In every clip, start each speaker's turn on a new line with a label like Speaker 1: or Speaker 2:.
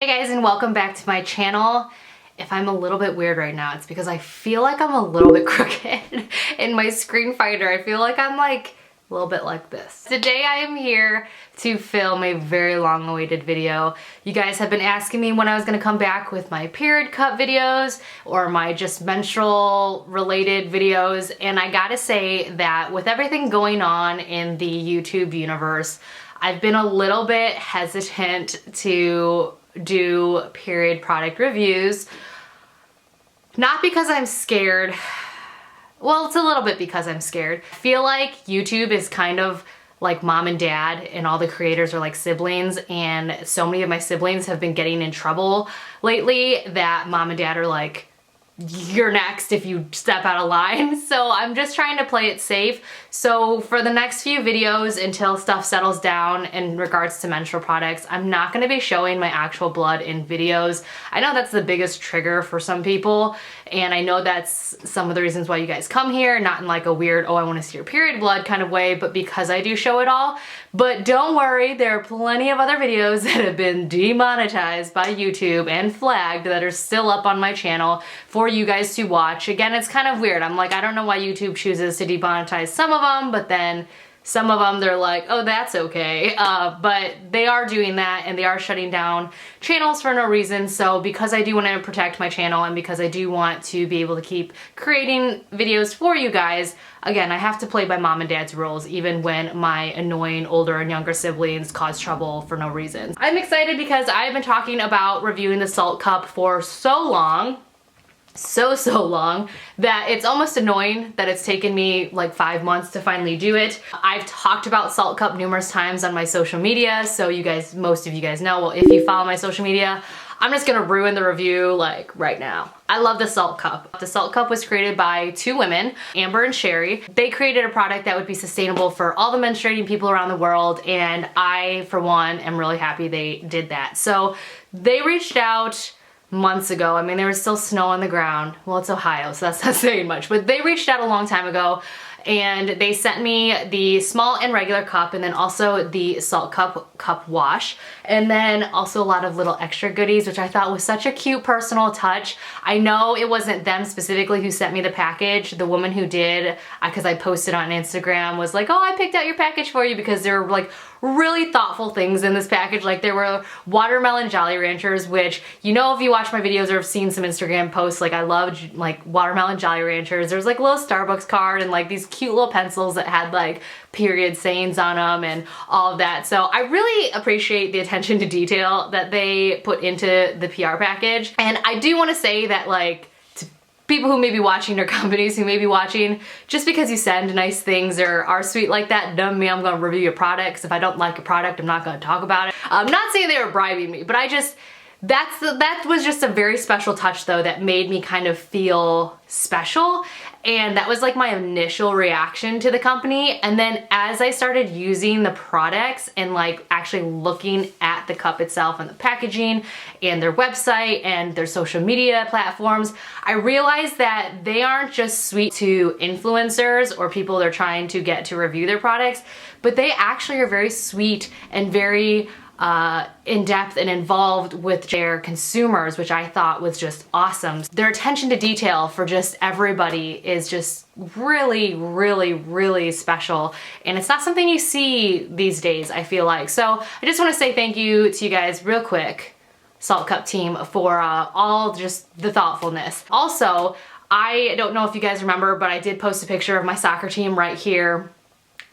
Speaker 1: Hey guys, and welcome back to my channel. If I'm a little bit weird right now, it's because I feel like I'm a little bit crooked in my screen finder. I feel like I'm like a little bit like this. Today I am here to film a very long-awaited video. You guys have been asking me when I was gonna come back with my period cup videos or my just menstrual related videos, and I gotta say that with everything going on in the YouTube universe, I've been a little bit hesitant to do period product reviews. Not because I'm scared. Well, it's a little bit because I'm scared. I feel like YouTube is kind of like mom and dad, and all the creators are like siblings, and so many of my siblings have been getting in trouble lately that mom and dad are like, you're next if you step out of line. So I'm just trying to play it safe. So for the next few videos, until stuff settles down in regards to menstrual products, I'm not gonna be showing my actual blood in videos. I know that's the biggest trigger for some people, and I know that's some of the reasons why you guys come here, not in like a weird, oh, I wanna see your period blood kind of way, but because I do show it all. But don't worry, there are plenty of other videos that have been demonetized by YouTube and flagged that are still up on my channel for you guys to watch. Again, it's kind of weird. I'm like, I don't know why YouTube chooses to demonetize some of them, but then some of them they're like, oh, that's okay. But they are doing that, and they are shutting down channels for no reason. So because I do want to protect my channel, and because I do want to be able to keep creating videos for you guys, again, I have to play by mom and dad's rules, even when my annoying older and younger siblings cause trouble for no reason. I'm excited because I've been talking about reviewing the Saalt cup for so long, so long, that it's almost annoying that it's taken me like 5 months to finally do it. I've talked about Saalt cup numerous times on my social media, so you guys, most of you guys know. Well, if you follow my social media, I'm just gonna ruin the review like right now. I love the Saalt cup. The Saalt cup was created by two women, Amber and Sherry. They created a product that would be sustainable for all the menstruating people around the world, and I, for one, am really happy they did that. So they reached out months ago. I mean, there was still snow on the ground. Well, it's Ohio, so that's not saying much, but they reached out a long time ago, and they sent me the small and regular cup, and then also the Saalt cup wash, and then also a lot of little extra goodies, which I thought was such a cute personal touch. I know it wasn't them specifically who sent me the package. The woman who did, because I posted on Instagram, was like, oh, I picked out your package for you, because there were like really thoughtful things in this package. Like there were watermelon Jolly Ranchers, which, you know, if you watch my videos or have seen some Instagram posts, like I love like watermelon Jolly Ranchers. There's like a little Starbucks card and like these cute little pencils that had like period sayings on them and all of that. So I really appreciate the attention to detail that they put into the PR package. And I do want to say that, like, people who may be watching or companies who may be watching, just because you send nice things or are sweet like that doesn't mean I'm gonna review your product. 'Cause if I don't like a product, I'm not gonna talk about it. I'm not saying they were bribing me, but I just, that was just a very special touch though that made me kind of feel special. And that was like my initial reaction to the company. And then as I started using the products and like actually looking at the cup itself and the packaging and their website and their social media platforms, I realized that they aren't just sweet to influencers or people they're trying to get to review their products, but they actually are very sweet and very in-depth and involved with their consumers, which I thought was just awesome. Their attention to detail for just everybody is just really special, and it's not something you see these days, I feel like. So I just want to say thank you to you guys real quick, Saalt cup team, for all just the thoughtfulness. Also, I don't know if you guys remember, but I did post a picture of my soccer team right here.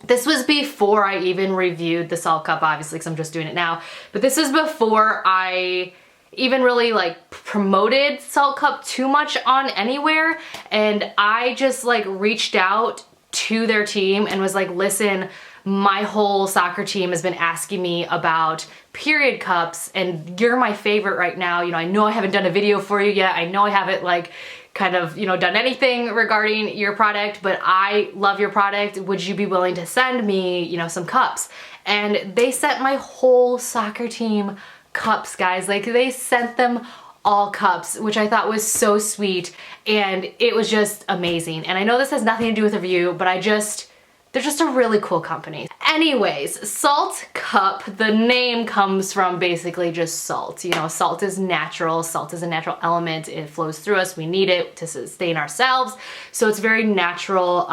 Speaker 1: This was before I even reviewed the Saalt cup, obviously, because I'm just doing it now. But this was before I even really like promoted Saalt cup too much on anywhere. And I just like reached out to their team and was like, listen, my whole soccer team has been asking me about period cups, and you're my favorite right now. You know, I know I haven't done a video for you yet. I know I haven't like kind of, you know, done anything regarding your product, but I love your product. Would you be willing to send me, you know, some cups? And they sent my whole soccer team cups, guys. Like they sent them all cups, which I thought was so sweet, and it was just amazing. And I know this has nothing to do with the review, but they're just a really cool company. Anyways, Saalt cup, the name comes from basically just salt. You know, salt is natural. Salt is a natural element. It flows through us. We need it to sustain ourselves. So it's very natural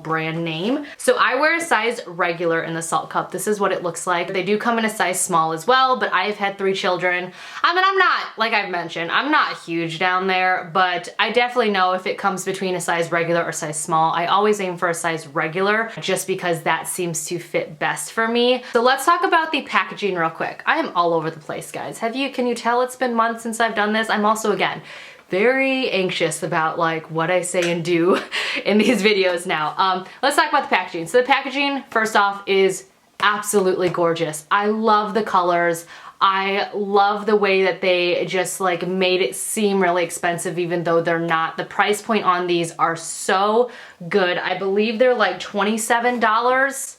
Speaker 1: brand name. So I wear a size regular in the Saalt cup. This is what it looks like. They do come in a size small as well, but I've had 3 children. I mean, I'm not, like I've mentioned, I'm not huge down there, but I definitely know if it comes between a size regular or size small. I always aim for a size regular just because that seems to fit best for me. So let's talk about the packaging real quick. I am all over the place, guys. Can you tell it's been months since I've done this? I'm also, again, very anxious about like what I say and do in these videos now. Let's talk about the packaging. So the packaging, first off, is absolutely gorgeous. I love the colors. I love the way that they just like made it seem really expensive even though they're not. The price point on these are so good. I believe they're like $27.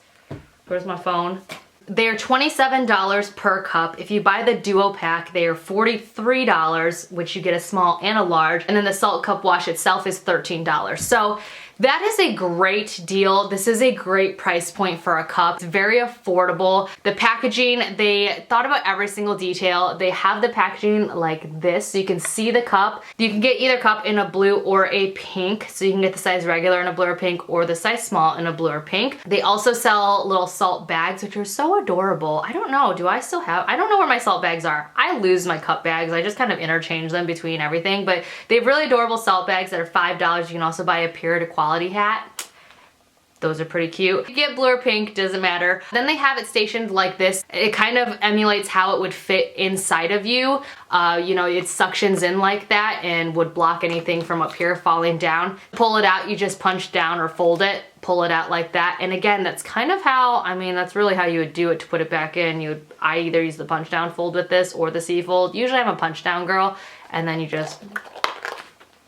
Speaker 1: Where's my phone? They're $27 per cup. If you buy the duo pack, they are $43, which you get a small and a large. And then the Saalt cup wash itself is $13. So that is a great deal. This is a great price point for a cup. It's very affordable. The packaging, they thought about every single detail. They have the packaging like this, so you can see the cup. You can get either cup in a blue or a pink, so you can get the size regular in a blue or pink or the size small in a blue or pink. They also sell little Saalt bags, which are so adorable. I don't know, do I still have, I don't know where my Saalt bags are. I lose my cup bags. I just kind of interchange them between everything, but they have really adorable Saalt bags that are $5. You can also buy a period equality hat. Those are pretty cute. You get blue or pink, doesn't matter. Then they have it stationed like this. It kind of emulates how it would fit inside of you. You know, it suctions in like that and would block anything from up here falling down. Pull it out, you just punch down or fold it, pull it out like that. And again, that's kind of how, I mean, that's really how you would do it to put it back in. I either use the punch down fold with this or the C fold. Usually I'm a punch down girl, and then you just,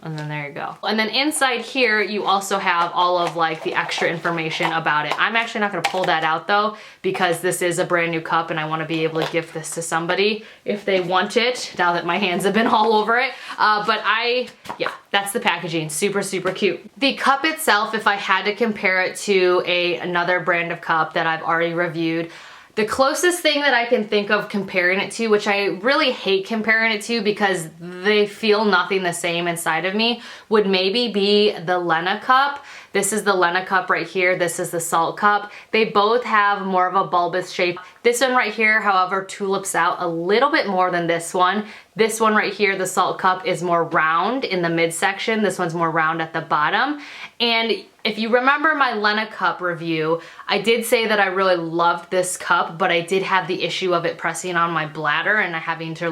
Speaker 1: and then there you go. And then inside here, you also have all of like the extra information about it. I'm actually not gonna pull that out though, because this is a brand new cup and I wanna be able to gift this to somebody if they want it, now that my hands have been all over it. Yeah, that's the packaging, super, super cute. The cup itself, if I had to compare it to another brand of cup that I've already reviewed, the closest thing that I can think of comparing it to, which I really hate comparing it to because they feel nothing the same inside of me, would maybe be the Lena cup. This is the Lena cup right here. This is the Saalt cup. They both have more of a bulbous shape. This one right here, however, tulips out a little bit more than this one. This one right here, the Saalt cup, is more round in the midsection. This one's more round at the bottom. And if you remember my Lena cup review, I did say that I really loved this cup, but I did have the issue of it pressing on my bladder and having to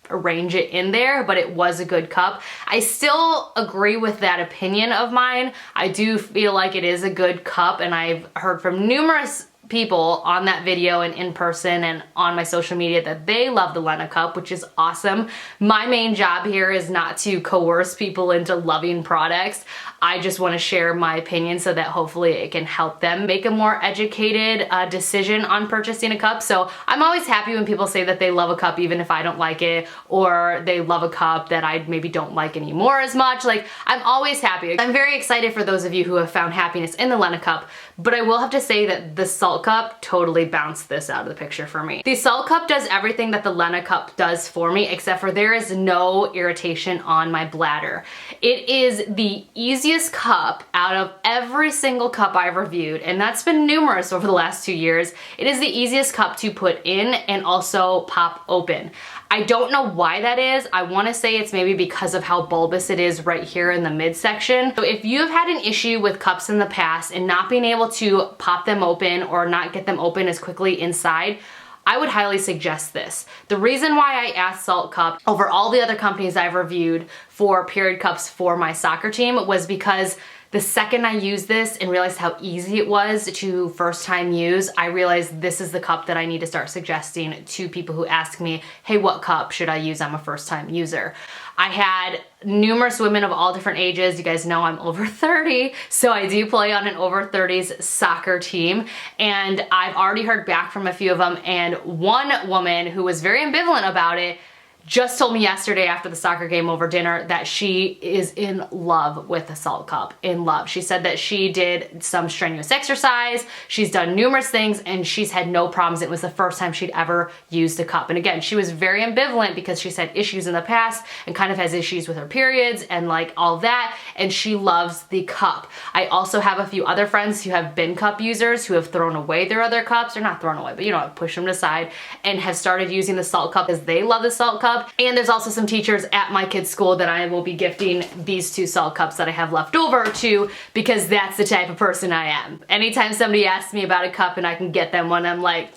Speaker 1: arrange it in there, but it was a good cup. I still agree with that opinion of mine. I do feel like it is a good cup, and I've heard from numerous people on that video and in person and on my social media that they love the Lena cup, which is awesome. My main job here is not to coerce people into loving products. I just want to share my opinion so that hopefully it can help them make a more educated decision on purchasing a cup. So I'm always happy when people say that they love a cup even if I don't like it, or they love a cup that I maybe don't like anymore as much. Like, I'm always happy. I'm very excited for those of you who have found happiness in the Lena cup, but I will have to say that the Saalt cup totally bounced this out of the picture for me. The Saalt cup does everything that the Lena cup does for me, except for there is no irritation on my bladder. It is the easiest cup out of every single cup I've reviewed, and that's been numerous over the last 2 years. It is the easiest cup to put in and also pop open. I don't know why that is. I want to say it's maybe because of how bulbous it is right here in the midsection. So if you have had an issue with cups in the past and not being able to pop them open or not get them open as quickly inside, I would highly suggest this. The reason why I asked Saalt cup over all the other companies I've reviewed for period cups for my soccer team was because the second I used this and realized how easy it was to first time use, I realized this is the cup that I need to start suggesting to people who ask me, hey, what cup should I use? I'm a first time user. I had numerous women of all different ages. You guys know I'm over 30, so I do play on an over 30s soccer team, and I've already heard back from a few of them, and one woman who was very ambivalent about it just told me yesterday after the soccer game over dinner that she is in love with the Saalt cup, in love. She said that she did some strenuous exercise, she's done numerous things, and she's had no problems. It was the first time she'd ever used a cup. And again, she was very ambivalent because she's had issues in the past and kind of has issues with her periods and like all that, and she loves the cup. I also have a few other friends who have been cup users who have thrown away their other cups, or not thrown away, but you know, push them aside, and have started using the Saalt cup because they love the Saalt cup. And there's also some teachers at my kids' school that I will be gifting these 2 Saalt cups that I have left over to, because that's the type of person I am. Anytime somebody asks me about a cup and I can get them one, I'm like,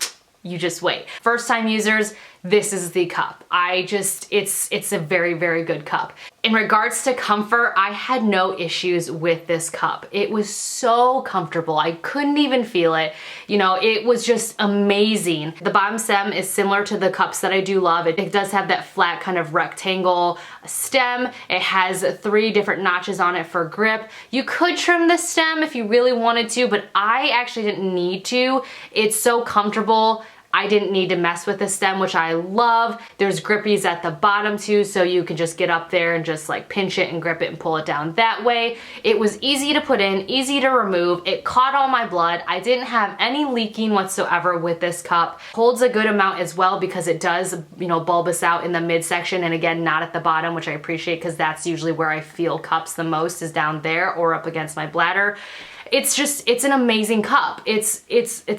Speaker 1: you just wait. First time users, this is the cup. It's a very, very good cup. In regards to comfort, I had no issues with this cup. It was so comfortable. I couldn't even feel it. You know, it was just amazing. The bottom stem is similar to the cups that I do love. It does have that flat kind of rectangle stem. It has 3 different notches on it for grip. You could trim the stem if you really wanted to, but I actually didn't need to. It's so comfortable. I didn't need to mess with the stem, which I love. There's grippies at the bottom too, so you can just get up there and just like pinch it and grip it and pull it down that way. It was easy to put in, easy to remove. It caught all my blood. I didn't have any leaking whatsoever with this cup. Holds a good amount as well because it does, you know, bulbous out in the midsection, and again, not at the bottom, which I appreciate because that's usually where I feel cups the most, is down there or up against my bladder. It's an amazing cup. It's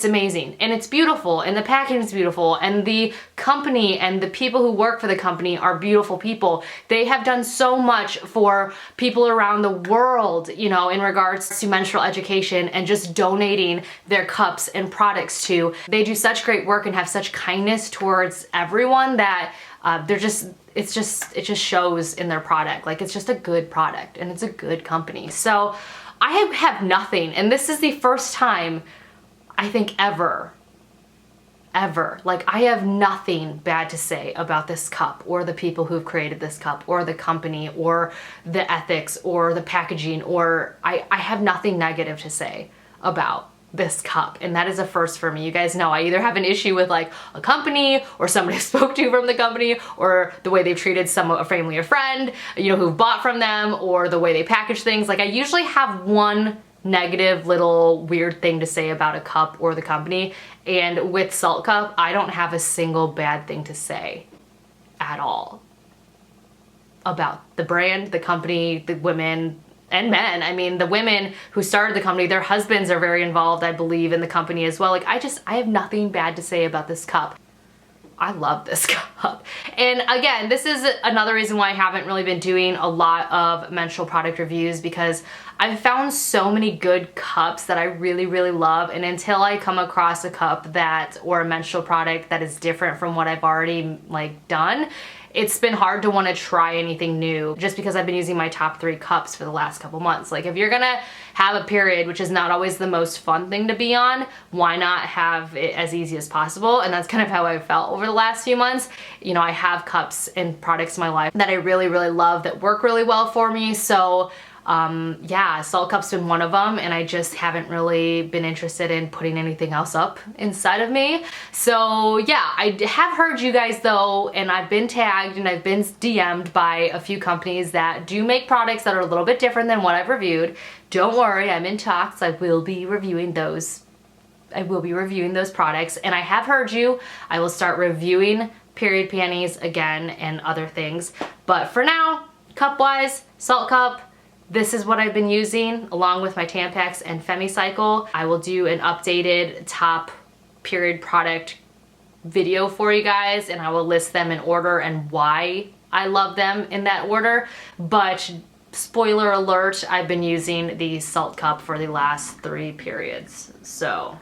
Speaker 1: amazing, and it's beautiful, and the packaging is beautiful, and the company and the people who work for the company are beautiful people. They have done so much for people around the world, you know, in regards to menstrual education and just donating their cups and products to. They do such great work and have such kindness towards everyone that it just shows in their product. Like, it's just a good product and it's a good company. So I have nothing, and this is the first time I think ever, like, I have nothing bad to say about this cup or the people who've created this cup or the company or the ethics or the packaging, or I have nothing negative to say about this cup, and that is a first for me. You guys know I either have an issue with like a company or somebody I spoke to from the company, or the way they've treated a family or friend, you know, who've bought from them, or the way they package things. Like, I usually have one negative little weird thing to say about a cup or the company, and with Saalt cup, I don't have a single bad thing to say at all about the brand, the company, the women, and men. I mean, the women who started the company, their husbands are very involved, I believe, in the company as well. Like, I have nothing bad to say about this cup. I love this cup. And again, this is another reason why I haven't really been doing a lot of menstrual product reviews, because I've found so many good cups that I really, really love, and until I come across a cup or a menstrual product that is different from what I've already like done, it's been hard to want to try anything new, just because I've been using my top 3 cups for the last couple months. Like, if you're gonna have a period, which is not always the most fun thing to be on, why not have it as easy as possible? And that's kind of how I felt over the last few months. You know, I have cups and products in my life that I really, really love, that work really well for me. So yeah, Saalt cup's been one of them, and I just haven't really been interested in putting anything else up inside of me. So yeah, I have heard you guys though, and I've been tagged and I've been DM'd by a few companies that do make products that are a little bit different than what I've reviewed. Don't worry, I'm in talks. I will be reviewing those. I will be reviewing those products, and I have heard you. I will start reviewing period panties again and other things. But for now, cup-wise, Saalt cup, this is what I've been using along with my Tampax and FemiCycle. I will do an updated top period product video for you guys, and I will list them in order and why I love them in that order. But spoiler alert, I've been using the Saalt cup for the last 3 periods. So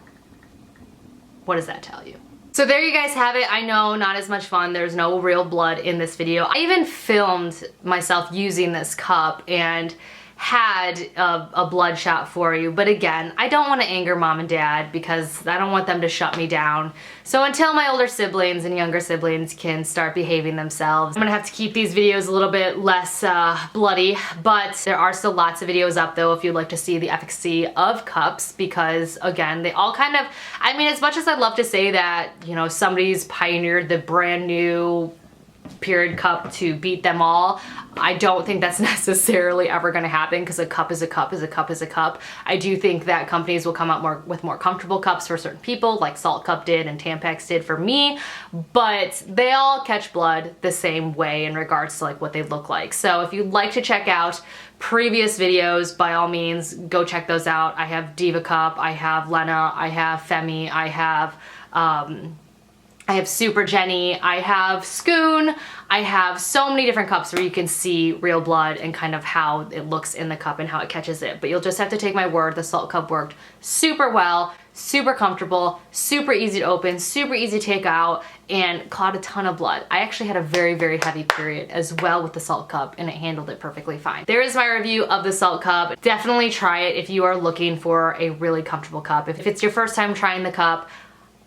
Speaker 1: what does that tell you? So there you guys have it. I know, not as much fun. There's no real blood in this video. I even filmed myself using this cup and had a blood shot for you, but again, I don't want to anger mom and dad because I don't want them to shut me down. So until my older siblings and younger siblings can start behaving themselves, I'm gonna have to keep these videos a little bit less bloody, but there are still lots of videos up though if you'd like to see the efficacy of cups, because again, they all kind of, I mean, as much as I'd love to say that, you know, somebody's pioneered the brand new period cup to beat them all. I don't think that's necessarily ever going to happen because a cup is a cup is a cup is a cup. I do think that companies will come out with more comfortable cups for certain people, like Saalt Cup did and Tampax did for me, but they all catch blood the same way in regards to like what they look like. So if you'd like to check out previous videos, by all means, go check those out. I have Diva Cup, I have Lena, I have Femi, I have Super Jenny, I have Scoon, I have so many different cups where you can see real blood and kind of how it looks in the cup and how it catches it. But you'll just have to take my word, the Saalt Cup worked super well, super comfortable, super easy to open, super easy to take out, and caught a ton of blood. I actually had a very, very heavy period as well with the Saalt Cup, and it handled it perfectly fine. There is my review of the Saalt Cup. Definitely try it if you are looking for a really comfortable cup. If it's your first time trying the cup,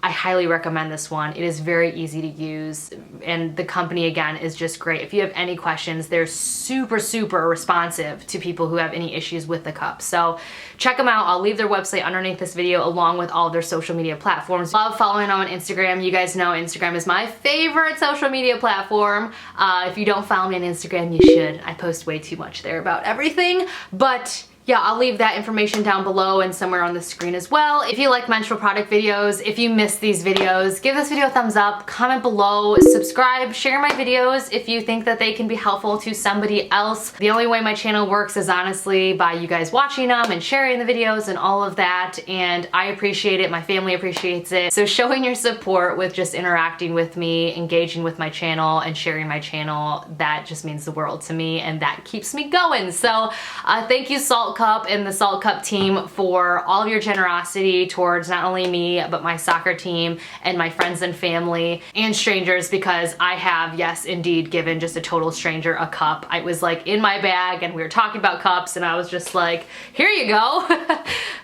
Speaker 1: I highly recommend this one. It is very easy to use, and the company again is just great. If you have any questions, they're super, super responsive to people who have any issues with the cup. So check them out. I'll leave their website underneath this video along with all of their social media platforms. Love following them on Instagram. You guys know Instagram is my favorite social media platform. If you don't follow me on Instagram, you should. I post way too much there about everything, but yeah, I'll leave that information down below and somewhere on the screen as well. If you like menstrual product videos, if you missed these videos, give this video a thumbs up, comment below, subscribe, share my videos if you think that they can be helpful to somebody else. The only way my channel works is honestly by you guys watching them and sharing the videos and all of that, and I appreciate it, my family appreciates it. So showing your support with just interacting with me, engaging with my channel, and sharing my channel, that just means the world to me, and that keeps me going. So thank you, Saalt Cup and the Saalt Cup team, for all of your generosity towards not only me, but my soccer team and my friends and family and strangers, because I have, yes, indeed, given just a total stranger a cup. I was like in my bag and we were talking about cups and I was just like, here you go.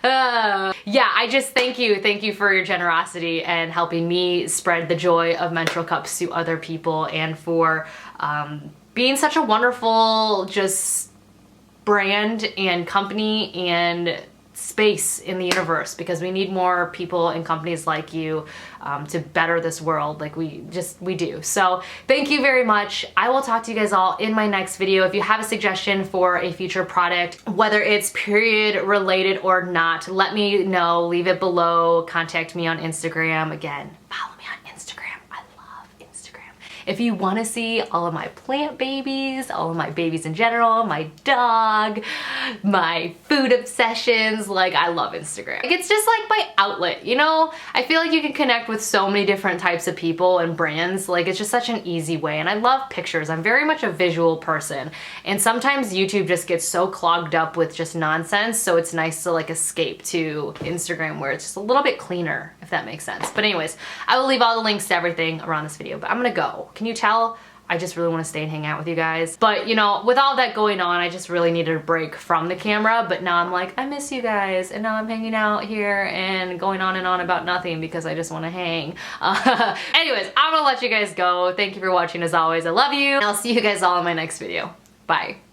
Speaker 1: Yeah, I just thank you for your generosity and helping me spread the joy of menstrual cups to other people, and for being such a wonderful just brand and company and space in the universe, because we need more people and companies like you to better this world like we do. So thank you very much. I will talk to you guys all in my next video. If you have a suggestion for a future product, whether it's period related or not, let me know, leave it below, contact me on Instagram. Again, follow me on Instagram. I love Instagram. If you want to see all of my plant babies, all of my babies in general, my dog, my food obsessions, like, I love Instagram. Like, it's just like my outlet, you know? I feel like you can connect with so many different types of people and brands. Like, it's just such an easy way, and I love pictures. I'm very much a visual person, and sometimes YouTube just gets so clogged up with just nonsense, so it's nice to like escape to Instagram where it's just a little bit cleaner, if that makes sense. But anyways, I will leave all the links to everything around this video, but I'm gonna go. Can you tell? I just really want to stay and hang out with you guys. But you know, with all that going on, I just really needed a break from the camera, but now I'm like, I miss you guys, and now I'm hanging out here and going on and on about nothing because I just want to hang. Anyways, I'm gonna let you guys go. Thank you for watching as always. I love you, and I'll see you guys all in my next video. Bye.